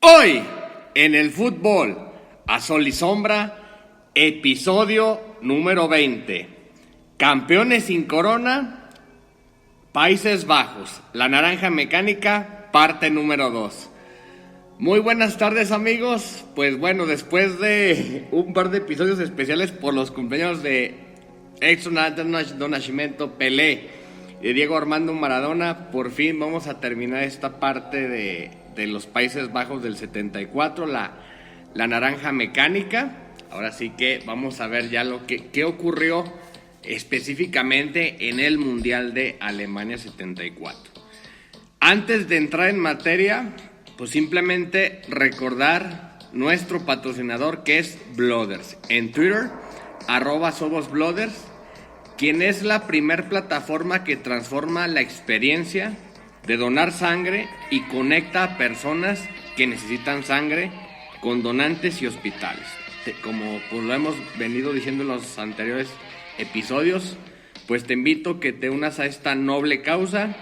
Hoy, en el fútbol, a sol y sombra, episodio número 20. Campeones sin corona, Países Bajos. La naranja mecánica, parte número 2. Muy buenas tardes, amigos. Pues bueno, después de un par de episodios especiales por los cumpleaños de Edson do Nascimento, Pelé y Diego Armando Maradona, por fin vamos a terminar esta parte de los Países Bajos del 74, la naranja mecánica. Ahora sí que vamos a ver ya qué ocurrió específicamente en el Mundial de Alemania 74. Antes de entrar en materia, pues simplemente recordar nuestro patrocinador, que es Blooders. En Twitter, @SomosBlooders, quien es la primer plataforma que transforma la experiencia de donar sangre y conecta a personas que necesitan sangre con donantes y hospitales. Como pues lo hemos venido diciendo en los anteriores episodios, pues te invito a que te unas a esta noble causa,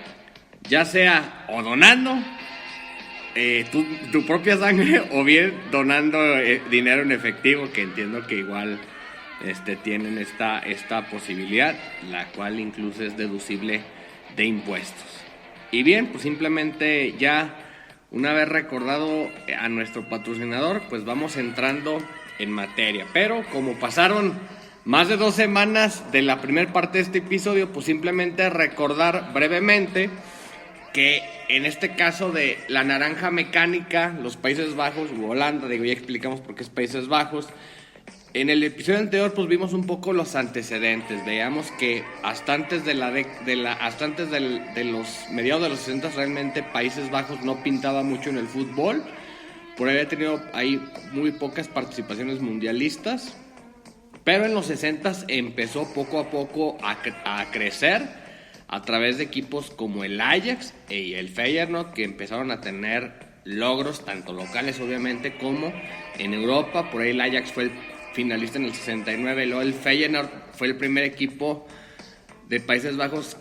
ya sea o donando tu propia sangre o bien donando dinero en efectivo, que entiendo que igual tienen esta posibilidad, la cual incluso es deducible de impuestos. Y bien, pues simplemente ya una vez recordado a nuestro patrocinador, pues vamos entrando en materia. Pero como pasaron más de 2 semanas de la primera parte de este episodio, pues simplemente recordar brevemente que en este caso de la naranja mecánica, los Países Bajos u Holanda, ya explicamos por qué es Países Bajos. En el episodio anterior pues vimos un poco los antecedentes. Veíamos que hasta antes de los mediados de los 60 realmente Países Bajos no pintaba mucho en el fútbol. Por ahí había tenido ahí muy pocas participaciones mundialistas. Pero en los 60 empezó poco a poco a crecer a través de equipos como el Ajax y el Feyenoord, que empezaron a tener logros tanto locales obviamente como en Europa. Por ahí el Ajax fue el finalista en el 69, y luego el Feyenoord fue el primer equipo de Países Bajos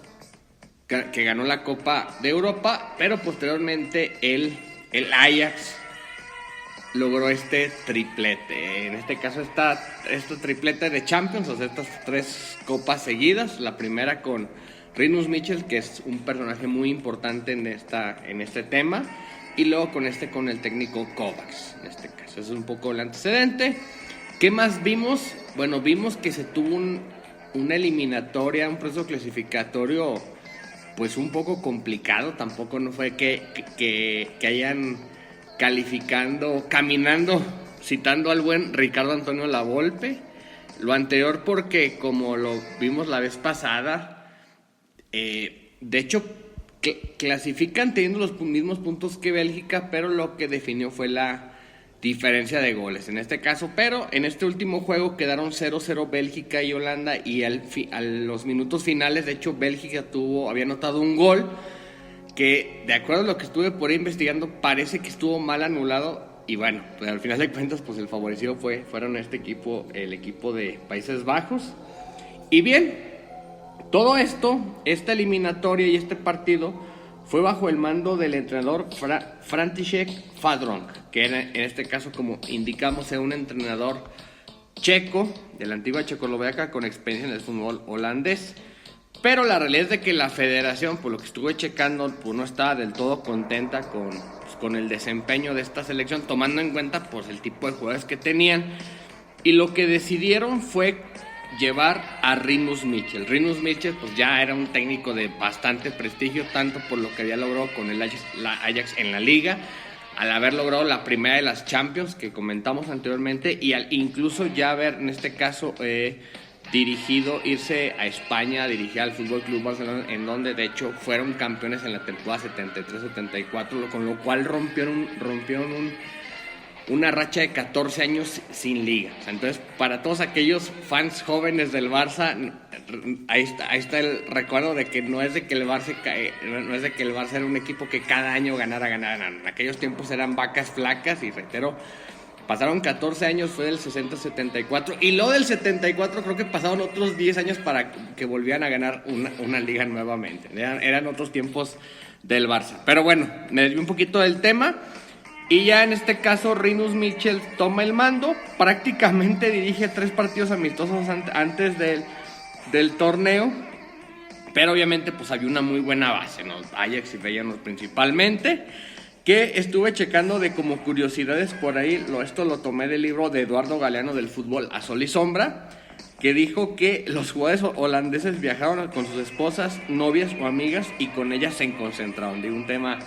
que ganó la Copa de Europa, pero posteriormente el Ajax logró este triplete. En este caso este triplete de Champions, o sea, estas 3 copas seguidas. La primera con Rinus Michels, que es un personaje muy importante en este tema, y luego con el técnico Kovacs. En este caso es un poco el antecedente. ¿Qué más vimos? Bueno, vimos que se tuvo una eliminatoria, un proceso clasificatorio pues un poco complicado. Tampoco no fue que hayan caminando, citando al buen Ricardo Antonio Lavolpe. Lo anterior porque, como lo vimos la vez pasada, de hecho clasifican teniendo los mismos puntos que Bélgica, pero lo que definió fue la diferencia de goles en este caso. Pero en este último juego quedaron 0-0 Bélgica y Holanda, y a los minutos finales, de hecho, Bélgica había anotado un gol que, de acuerdo a lo que estuve por ahí investigando, parece que estuvo mal anulado. Y bueno, pues al final de cuentas, pues el favorecido fueron el equipo de Países Bajos. Y bien, todo esto, esta eliminatoria y este partido fue bajo el mando del entrenador František Fadrong, que en este caso, como indicamos, era un entrenador checo de la antigua Checoslovaquia con experiencia en el fútbol holandés. Pero la realidad es de que la federación, por lo que estuve checando, pues no estaba del todo contenta con el desempeño de esta selección, tomando en cuenta pues el tipo de jugadores que tenían. Y lo que decidieron fue llevar a Rinus Michels. Rinus Michels pues ya era un técnico de bastante prestigio, tanto por lo que había logrado con el Ajax en la liga, al haber logrado la primera de las Champions que comentamos anteriormente, y al incluso ya haber en este caso irse a España, dirigir al Fútbol Club Barcelona, en donde de hecho fueron campeones en la temporada 73-74, con lo cual rompieron una racha de 14 años sin liga. O sea, entonces, para todos aquellos fans jóvenes del Barça, ahí está el recuerdo de que no es de que el Barça era un equipo que cada año ganara. En aquellos tiempos eran vacas flacas, y reitero, pasaron 14 años, fue del 60-74, y luego del 74 creo que pasaron otros 10 años para que volvieran a ganar una liga nuevamente. Eran otros tiempos del Barça. Pero bueno, me desvié un poquito del tema. Y ya en este caso Rinus Michels toma el mando, prácticamente dirige 3 partidos amistosos antes del torneo, pero obviamente pues había una muy buena base, ¿no? Ajax y Feyenoord principalmente, que estuve checando de como curiosidades por ahí, esto lo tomé del libro de Eduardo Galeano del Fútbol a Sol y Sombra, que dijo que los jugadores holandeses viajaron con sus esposas, novias o amigas y con ellas se concentraron. Digo, un tema,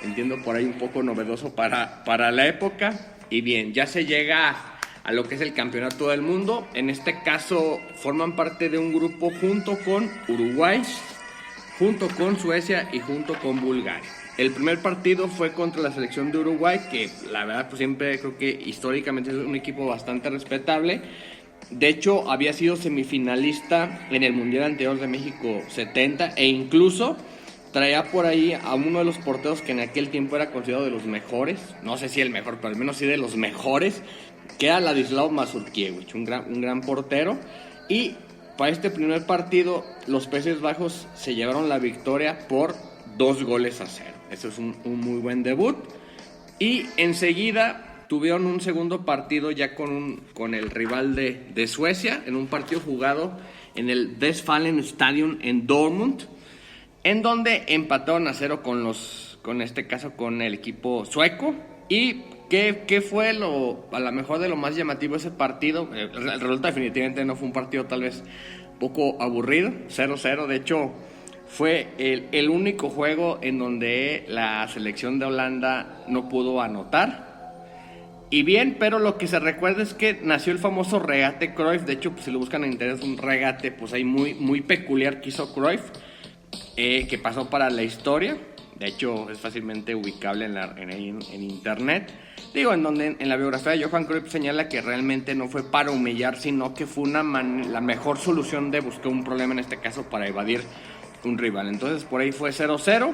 entiendo por ahí un poco novedoso para la época. Y bien, ya se llega a lo que es el campeonato del mundo. En este caso forman parte de un grupo junto con Uruguay, junto con Suecia y junto con Bulgaria. El primer partido fue contra la selección de Uruguay, que la verdad pues siempre creo que históricamente es un equipo bastante respetable. De hecho, había sido semifinalista en el Mundial anterior de México 70 e incluso traía por ahí a uno de los porteros que en aquel tiempo era considerado de los mejores, no sé si el mejor, pero al menos sí de los mejores, que era Ladislao Mazurkiewicz, un gran portero. Y para este primer partido, los Países Bajos se llevaron la victoria por 2-0. Eso es un muy buen debut. Y enseguida tuvieron un segundo partido ya con el rival de Suecia, en un partido jugado en el Westfalen Stadion en Dortmund, en donde empataron a 0 con este caso con el equipo sueco. Y ¿qué fue a lo mejor de lo más llamativo de ese partido? El resultado definitivamente no fue un partido tal vez poco aburrido, 0-0. De hecho, fue el único juego en donde la selección de Holanda no pudo anotar. Y bien, pero lo que se recuerda es que nació el famoso regate Cruyff. De hecho, pues, si lo buscan en internet, es un regate pues ahí muy peculiar que hizo Cruyff, que pasó para la historia. De hecho, es fácilmente ubicable en internet. Digo, en donde en la biografía de Johan Cruyff señala que realmente no fue para humillar, sino que fue la mejor solución de buscar un problema, en este caso para evadir un rival. Entonces, por ahí fue 0-0.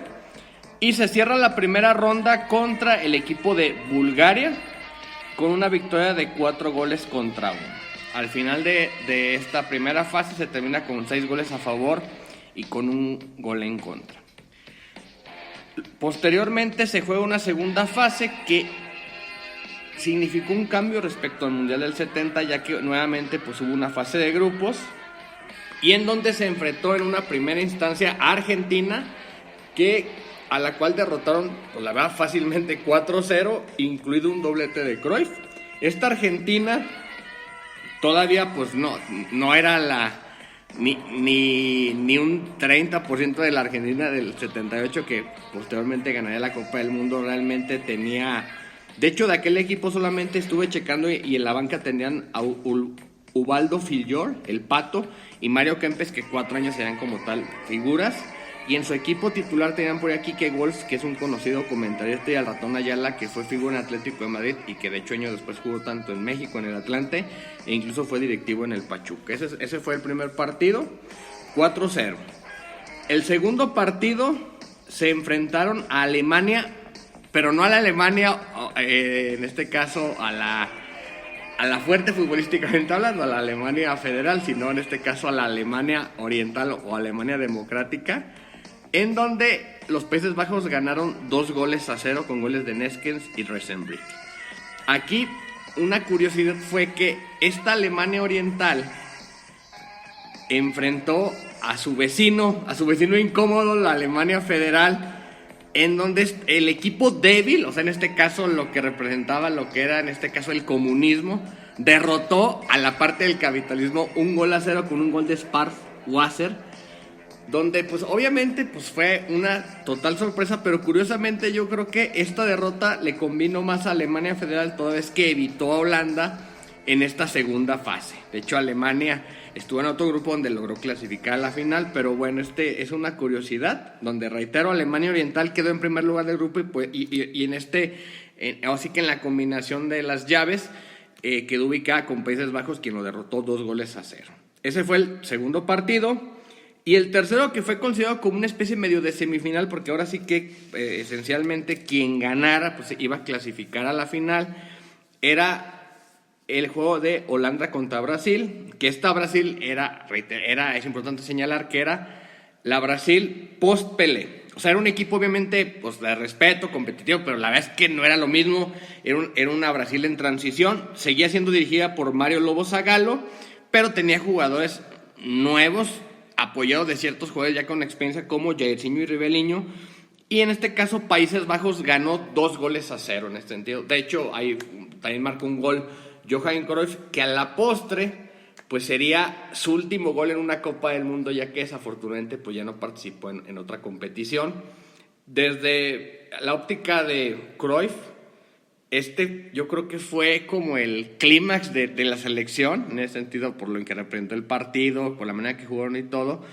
Y se cierra la primera ronda contra el equipo de Bulgaria, con una victoria de 4-1. Al final de esta primera fase se termina con 6 goles a favor y con 1 gol en contra. Posteriormente se juega una segunda fase que significó un cambio respecto al Mundial del 70, ya que nuevamente pues hubo una fase de grupos y en donde se enfrentó en una primera instancia a Argentina, a la cual derrotaron, pues la verdad, fácilmente 4-0, incluido un doblete de Cruyff. Esta Argentina todavía pues no era ni un 30% de la Argentina del 78 que posteriormente ganaría la Copa del Mundo. Realmente tenía, de hecho de aquel equipo solamente estuve checando y en la banca tenían a Ubaldo Fillol, el Pato, y Mario Kempes, que 4 años eran como tal figuras. Y en su equipo titular tenían por aquí Quique Wolf, que es un conocido comentarista, y al Ratón Ayala, que fue figura en Atlético de Madrid y que de hecho años después jugó tanto en México, en el Atlante, e incluso fue directivo en el Pachuca. Ese fue el primer partido, 4-0. El segundo partido se enfrentaron a Alemania, pero no a la Alemania, en este caso a la fuerte futbolísticamente hablando, a la Alemania federal, sino en este caso a la Alemania oriental o Alemania democrática, en donde los Países Bajos ganaron 2-0 con goles de Neskens y Rosenbrink. Aquí una curiosidad fue que esta Alemania oriental enfrentó a su vecino incómodo, la Alemania federal, en donde el equipo débil, o sea, en este caso lo que representaba lo que era en este caso el comunismo, derrotó a la parte del capitalismo 1-0 con un gol de Spar Wasser, donde pues obviamente pues fue una total sorpresa, pero curiosamente yo creo que esta derrota le convino más a Alemania Federal, toda vez que evitó a Holanda en esta segunda fase. De hecho, Alemania estuvo en otro grupo donde logró clasificar a la final, pero bueno, es una curiosidad, donde reitero, Alemania Oriental quedó en primer lugar del grupo y en así que en la combinación de las llaves quedó ubicada con Países Bajos, quien lo derrotó 2-0. Ese fue el segundo partido. Y el tercero, que fue considerado como una especie medio de semifinal, porque ahora sí que esencialmente quien ganara pues iba a clasificar a la final, era el juego de Holanda contra Brasil, que esta Brasil es importante señalar que era la Brasil post-Pelé. o sea, era un equipo obviamente pues de respeto, competitivo, pero la verdad es que no era lo mismo, era una Brasil en transición, seguía siendo dirigida por Mario Lobo Zagallo, pero tenía jugadores nuevos, apoyados de ciertos jugadores ya con experiencia como Jairzinho y Ribeliño, y en este caso Países Bajos ganó 2-0 en este sentido. De hecho, ahí también marcó un gol Johan Cruyff, que a la postre pues sería su último gol en una Copa del Mundo, ya que desafortunadamente pues ya no participó en otra competición. Desde la óptica de Cruyff, yo creo que fue como el clímax de la selección, en ese sentido, por lo que representó el partido, por la manera que jugaron y todo.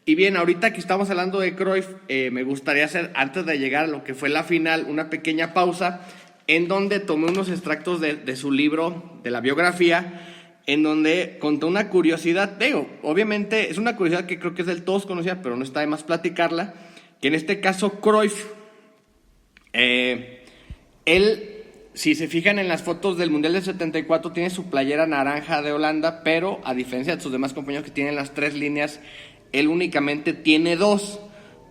Y bien, ahorita que estamos hablando de Cruyff, me gustaría hacer, antes de llegar a lo que fue la final, una pequeña pausa, en donde tomé unos extractos de su libro, de la biografía, en donde contó una curiosidad, obviamente es una curiosidad que creo que es del todos conocida, pero no está de más platicarla, que en este caso Cruyff, él, si se fijan en las fotos del Mundial del 74, tiene su playera naranja de Holanda, pero a diferencia de sus demás compañeros que tienen las 3 líneas, él únicamente tiene 2,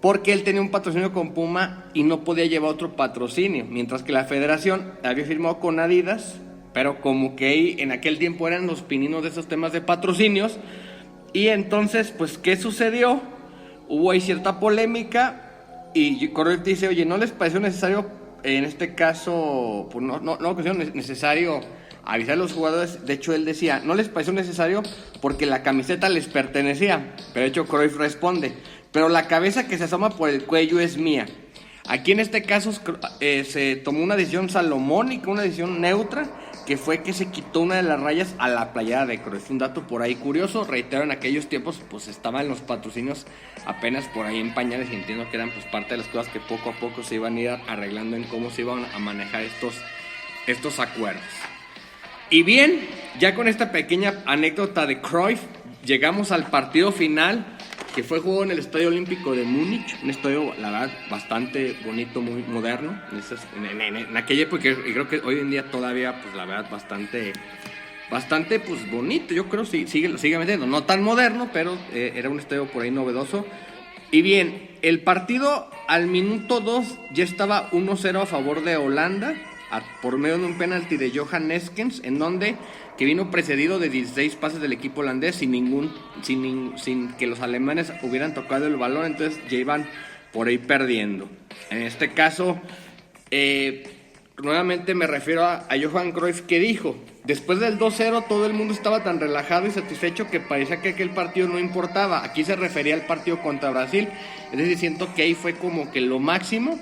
porque él tenía un patrocinio con Puma y no podía llevar otro patrocinio, mientras que la federación había firmado con Adidas, pero como que ahí en aquel tiempo eran los pininos de esos temas de patrocinios. Y entonces, pues, ¿qué sucedió? Hubo ahí cierta polémica y Cruyff dice, oye, ¿no les pareció necesario, en este caso, pues no pareció necesario avisar a los jugadores? De hecho, él decía, no les pareció necesario porque la camiseta les pertenecía. Pero de hecho, Cruyff responde, pero la cabeza que se asoma por el cuello es mía. Aquí en este caso se tomó una decisión salomónica, una decisión neutra, que fue que se quitó una de las rayas a la playera de Cruyff. Un dato por ahí curioso, reitero, en aquellos tiempos pues estaban los patrocinios apenas por ahí en pañales y entiendo que eran pues parte de las cosas que poco a poco se iban a ir arreglando en cómo se iban a manejar estos acuerdos. Y bien, ya con esta pequeña anécdota de Cruyff, llegamos al partido final, que fue jugado en el Estadio Olímpico de Múnich, un estadio, la verdad, bastante bonito, muy moderno, en aquella época, y creo que hoy en día todavía, pues la verdad, bastante, pues bonito, yo creo, sigue metiendo, no tan moderno, pero era un estadio por ahí novedoso. Y bien, el partido al minuto 2 ya estaba 1-0 a favor de Holanda, por medio de un penalti de Johan Neeskens, en donde que vino precedido de 16 pases del equipo holandés sin que los alemanes hubieran tocado el balón, entonces ya iban por ahí perdiendo. En este caso, nuevamente me refiero a Johan Cruyff, que dijo, después del 2-0 todo el mundo estaba tan relajado y satisfecho que parecía que aquel partido no importaba. Aquí se refería al partido contra Brasil, es decir, siento que ahí fue como que lo máximo.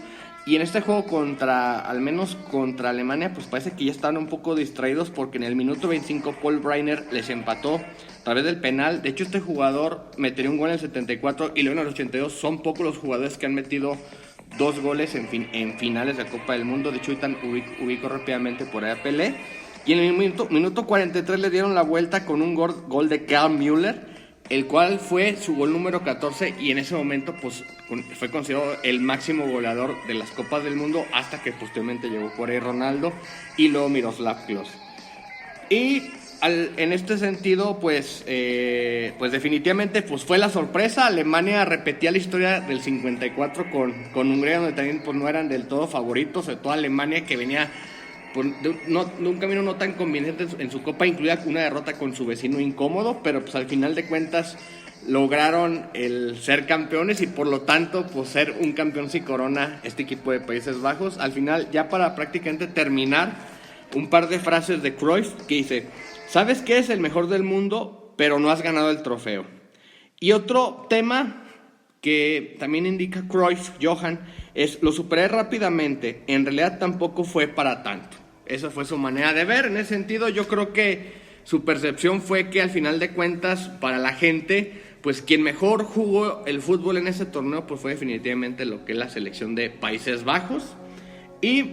Y en este juego al menos contra Alemania, pues parece que ya estaban un poco distraídos porque en el minuto 25 Paul Breitner les empató a través del penal. De hecho, este jugador metería un gol en el 74 y luego en el 82. Son pocos los jugadores que han metido 2 goles en finales de Copa del Mundo. De hecho, ahorita ubico rápidamente por ahí a Pelé. Y en el minuto 43 le dieron la vuelta con un gol de Karl Müller, el cual fue su gol número 14 y en ese momento pues fue considerado el máximo goleador de las Copas del Mundo, hasta que posteriormente llegó por ahí Ronaldo y luego Miroslav Klose. Y en este sentido pues definitivamente pues fue la sorpresa. Alemania repetía la historia del 54 con Hungría, donde también pues no eran del todo favoritos, sobre todo Alemania, que venía de un camino no tan convincente en su Copa, incluida una derrota con su vecino incómodo, pero pues al final de cuentas lograron el ser campeones y por lo tanto pues ser un campeón sin corona este equipo de Países Bajos. Al final, ya para prácticamente terminar, un par de frases de Cruyff que dice, sabes que eres el mejor del mundo, pero no has ganado el trofeo. Y otro tema que también indica Cruyff, Johan, es lo superé rápidamente, en realidad tampoco fue para tanto. Esa fue su manera de ver. En ese sentido, yo creo que su percepción fue que al final de cuentas, para la gente, pues quien mejor jugó el fútbol en ese torneo pues fue definitivamente lo que es la selección de Países Bajos, y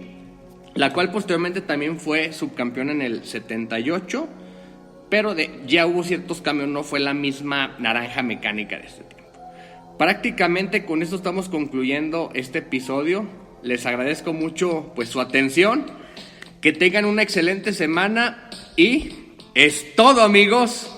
la cual posteriormente también fue subcampeona en el 78, pero ya hubo ciertos cambios, no fue la misma naranja mecánica de este tiempo. Prácticamente con esto estamos concluyendo este episodio. Les agradezco mucho pues su atención. Que tengan una excelente semana y es todo, amigos.